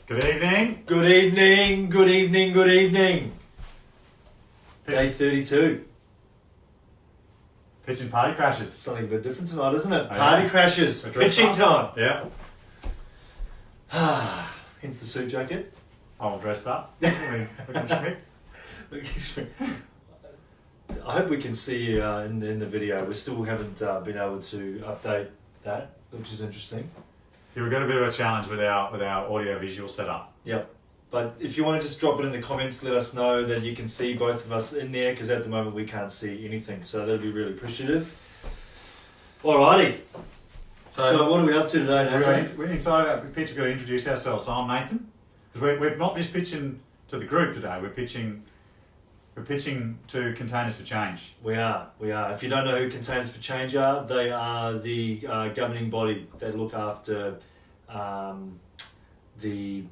Good evening. Good evening, good evening, good evening. Day 32. Pitching party crashes. Something a bit different tonight, isn't it? Oh, Party yeah. crashes. Address Pitching up. time. Yeah. Hence the suit jacket. All dressed up. Looking schmick. I hope we can see you in the video. We still haven't been able to update that, which is interesting. Yeah, we've got a bit of a challenge with our audio visual setup. Yep. But if you want to just drop it in the comments, let us know that you can see both of us in there, because at the moment we can't see anything. So that'll be really appreciative. Alrighty. So what are we up to today, Nathan? We're excited about pitch. We've got to introduce ourselves. So I'm Nathan. Because we're not just pitching to the group today. We're pitching to Containers for Change. We are. If you don't know who Containers for Change are, they are the governing body that look after the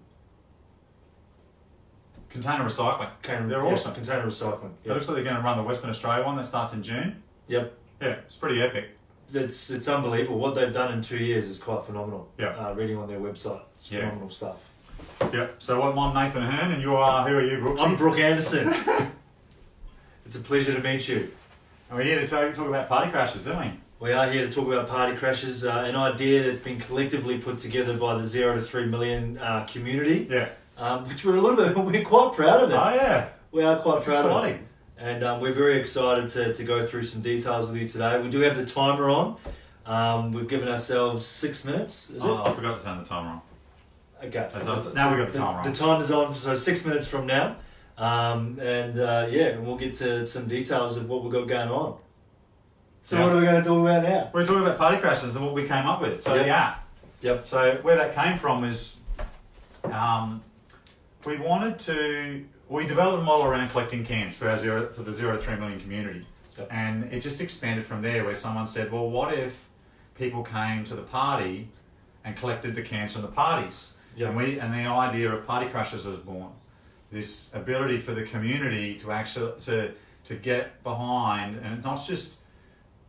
Container recycling. They're awesome. Container recycling. It looks like they're going to run the Western Australia one that starts in June. Yep. Yeah, it's pretty epic. It's unbelievable. What they've done in 2 years is quite phenomenal. Yeah. Reading on their website, it's phenomenal stuff. Yep. So I'm Nathan Hearn, and who are you, Brooksy? I'm Brooke Anderson. It's a pleasure to meet you. And we're here to talk about party crashes, aren't we? We are here to talk about party crashes, an idea that's been collectively put together by the 0 to 3 million community. Yeah. Which we're quite proud of it. Oh yeah. We are quite That's proud exciting. of it. And we're very excited to go through some details with you today. We do have the timer on. We've given ourselves 6 minutes, is it? I forgot to turn the timer on. Okay. Now we've got the timer on. The time is on, so 6 minutes from now. And we'll get to some details of what we've got going on. So what are we going to talk about now? We're talking about party crashes and what we came up with. So the app. Yep. So where that came from is we developed a model around collecting cans for the 0 to 3 million community. Yep. And it just expanded from there, where someone said, well, what if people came to the party and collected the cans from the parties? Yep. And the idea of party crashes was born. This ability for the community to actually to get behind, and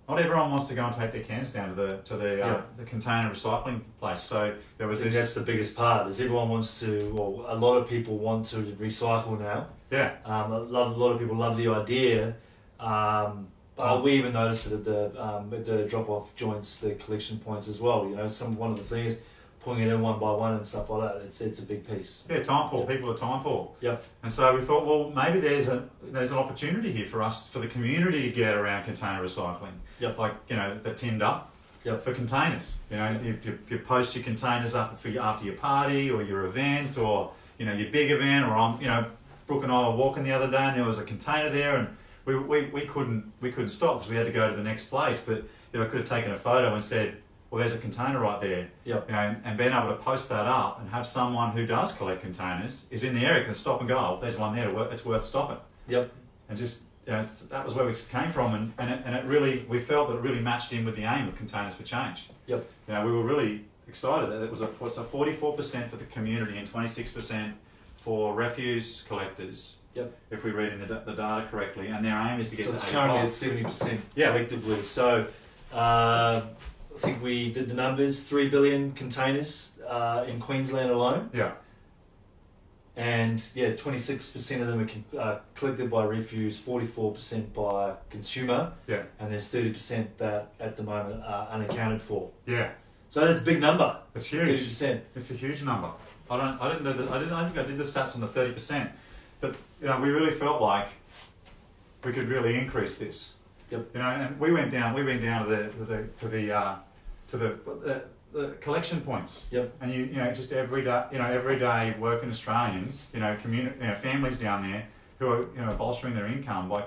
not everyone wants to go and take their cans down to the container recycling place. So there was That's the biggest part, is everyone wants to, or a lot of people want to recycle now. Yeah. A lot of people love the idea, but we even noticed it at the drop-off joints, the collection points as well. You know, one of the things, pulling it in one by one and stuff like that. It's a big piece. Yeah, time poor. People are time poor. Yep. And so we thought, well, maybe there's an opportunity here for the community to get around container recycling. Yep. Like, the Tinder. Yep. For containers. You post your containers up after your party or your event, or your big event, or Brooke and I were walking the other day and there was a container there, and we couldn't stop because we had to go to the next place, but I could have taken a photo and said, well, there's a container right there. Yep. And being able to post that up and have someone who does collect containers is in the area, can stop and go, oh, there's one there, it's worth stopping. Yep. And just that was where we came from, and it really, we felt that it really matched in with the aim of Containers for Change. Yep. We were really excited that it was a 44% for the community and 26% for refuse collectors. Yep. If we read in the data correctly, and their aim is to get to it's 85. currently at 70% collectively. So I think we did the numbers: 3 billion containers in Queensland alone. Yeah. And 26% of them are collected by refuse, 44% by consumer, and there's 30% that at the moment are unaccounted for. Yeah. So that's a big number. It's huge. 30%. It's a huge number. I think I did the stats on the 30%, but we really felt like we could really increase this. Yep. And we went down to the collection points. Yep. And just every day working Australians, families down there who are bolstering their income by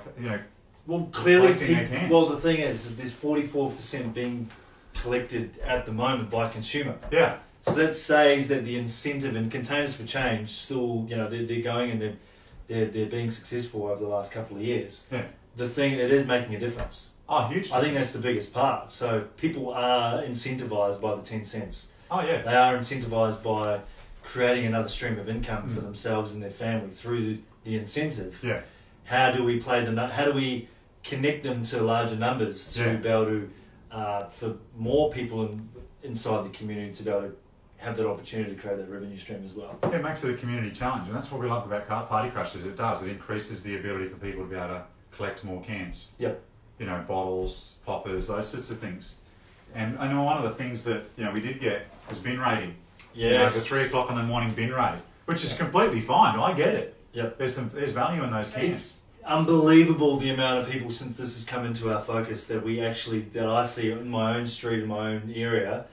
well, clearly collecting their cans. Well, the thing is, there's 44% being collected at the moment by consumer. Yeah. So that says that the incentive in Containers for Change still, they're going and they're being successful over the last couple of years. Yeah. The thing, it is making a difference. Oh, huge. I think that's the biggest part. So people are incentivized by the 10 cents. Oh, yeah. They are incentivized by creating another stream of income for themselves and their family through the incentive. Yeah. How do we how do we connect them to larger numbers to be able to, for more people inside the community to be able to have that opportunity to create that revenue stream as well. It makes it a community challenge, and that's what we love about Party Crashers. It does. It increases the ability for people to be able to collect more cans. Yep. You know, bottles, poppers, those sorts of things. And I know one of the things that we did get was bin rating. Yes. The 3 o'clock in the morning bin rate, which is completely fine. I get it. Yep. There's value in those cans. It's unbelievable the amount of people since this has come into our focus that I see in my own street, in my own area,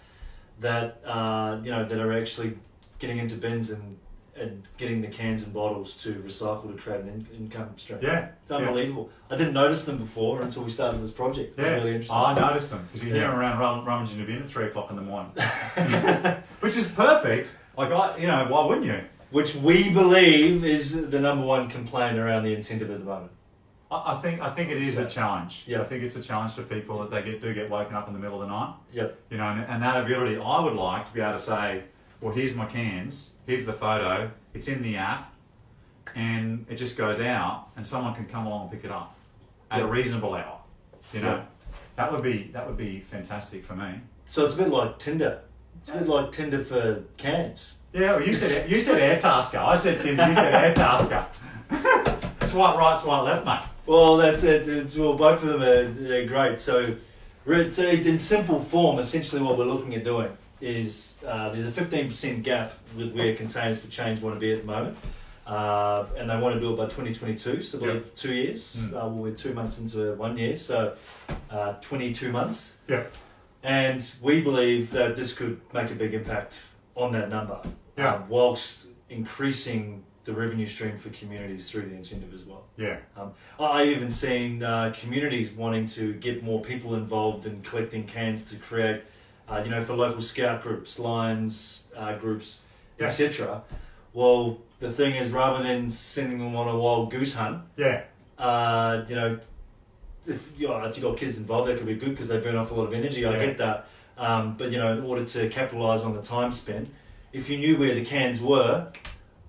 that that are actually getting into bins and getting the cans and bottles to recycle to create an income stream. Yeah. It's unbelievable. I didn't notice them before until we started this project. Yeah. It's really interesting. I noticed them because you hear them around rummaging the bin at 3 o'clock in the morning, which is perfect. Like why wouldn't you? Which we believe is the number one complaint around the incentive at the moment. I think it is a challenge. Yeah. I think it's a challenge for people that they do get woken up in the middle of the night. Yep. And that ability, I would like to be able to say, well, here's my cans, here's the photo, it's in the app, and it just goes out, and someone can come along and pick it up at a reasonable hour. That would be fantastic for me. So it's a bit like Tinder. It's a bit like Tinder for cans. Yeah, well, you said Airtasker. I said Tinder. You said Airtasker. Swipe right, swipe left, mate. Well, that's it. Both of them are great. So in simple form, essentially what we're looking at doing is there's a 15% gap with where Containers for Change want to be at the moment. And they want to do it by 2022, so they'll have 2 years. We're 2 months into 1 year, so 22 months. Yeah. And we believe that this could make a big impact on that number, whilst increasing the revenue stream for communities through the incentive as well. Yeah. I've even seen communities wanting to get more people involved in collecting cans to create, for local scout groups, Lions groups, etc. Well, the thing is, rather than sending them on a wild goose hunt, if you've got kids involved, that could be good because they burn off a lot of energy. I get that. But in order to capitalise on the time spent, if you knew where the cans were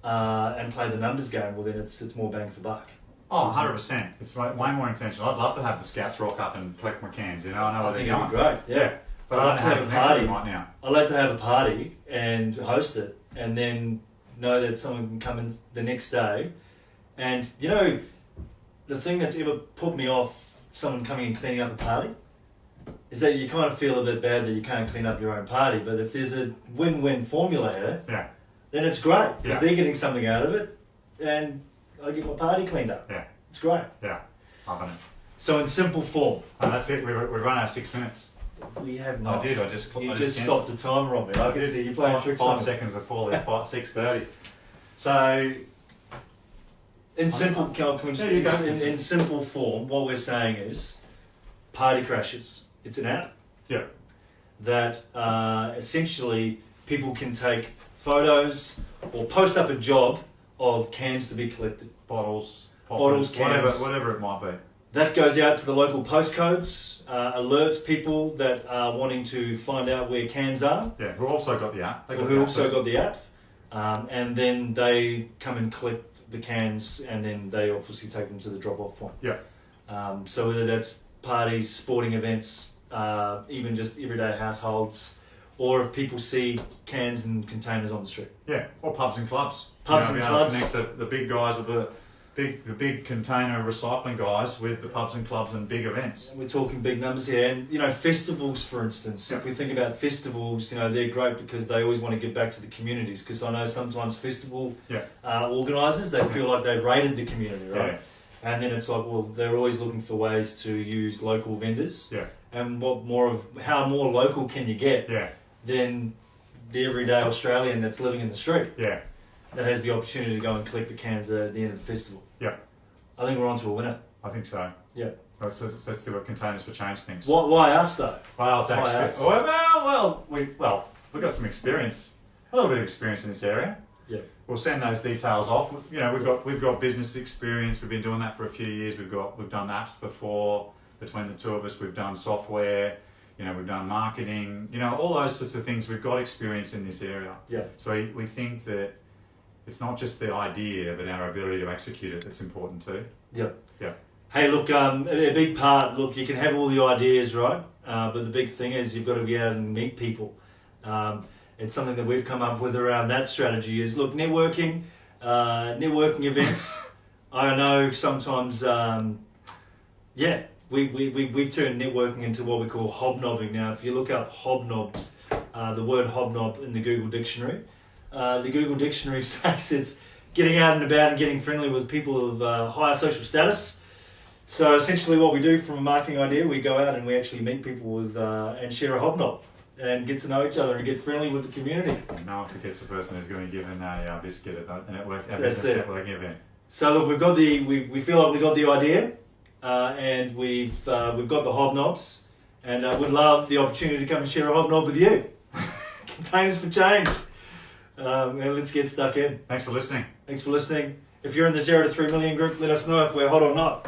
and played the numbers game, well then it's more bang for buck. Oh, 100%. It's way more intentional. I'd love to have the scouts rock up and collect my cans. I know where they're going. Great. Yeah. But I'd I love to have a party right now. I'd like to have a party and host it, and then know that someone can come in the next day. And the thing that's ever put me off someone coming and cleaning up a party is that you kind of feel a bit bad that you can't clean up your own party. But if there's a win-win formula here, then it's great because they're getting something out of it, and I get my party cleaned up. Yeah, it's great. Yeah, loving it. So in simple form, and that's it. We've run our 6 minutes. We have not. I did. I just stopped the timer on me. I could see you playing tricks on me. 5 seconds before the 6:30. So, in simple, in simple form, what we're saying is, Party Crashers. It's an app. Yeah. That essentially people can take photos or post up a job of cans to be collected. Bottles, cans, whatever it might be. That goes out to the local postcodes, alerts people that are wanting to find out where cans are. Yeah, who also got the app. Got the app. And then they come and collect the cans, and then they obviously take them to the drop-off point. Yeah. So whether that's parties, sporting events, even just everyday households, or if people see cans and containers on the street. Yeah, or pubs and clubs. Pubs and clubs. Connect the big guys with the big container recycling guys with the pubs and clubs and big events. We're talking big numbers here, and festivals, for instance. If we think about festivals, they're great because they always want to give back to the communities. Because I know sometimes festival organisers, they feel like they've raided the community, right? Yeah. And then it's like, well, they're always looking for ways to use local vendors. Yeah. And how more local can you get? Yeah. Than the everyday Australian that's living in the street. Yeah. That has the opportunity to go and collect the cans at the end of the festival. Yeah. I think we're on to a winner. I think so. Yeah. Let's see what Containers for Change thinks. Why us though? Well, it's actually we've got some experience, a little bit of experience in this area. Yeah. We'll send those details off. We've got business experience. We've been doing that for a few years. We've done apps before between the two of us. We've done software. We've done marketing. All those sorts of things. We've got experience in this area. Yeah. So we think that it's not just the idea, but our ability to execute it that's important too. Yep. Yeah. Hey, look, a big part. Look, you can have all the ideas, right? But the big thing is you've got to be out and meet people. it's something that we've come up with around that strategy. Is look, networking events. I know sometimes, we've turned networking into what we call hobnobbing. Now, if you look up hobnobs, the word hobnob in the Google Dictionary, says it's getting out and about and getting friendly with people of higher social status. So essentially what we do from a marketing idea, we go out and we actually meet people with and share a hobnob and get to know each other and get friendly with the community. No one forgets the person who's going to give in a biscuit at a That's business it. networking event. So look, we feel like we got the idea, and we've got the hobnobs, and would love the opportunity to come and share a hobnob with you. Containers for change. And let's get stuck in. Thanks for listening. Thanks for listening. If you're in the 0 to 3 million group, let us know if we're hot or not.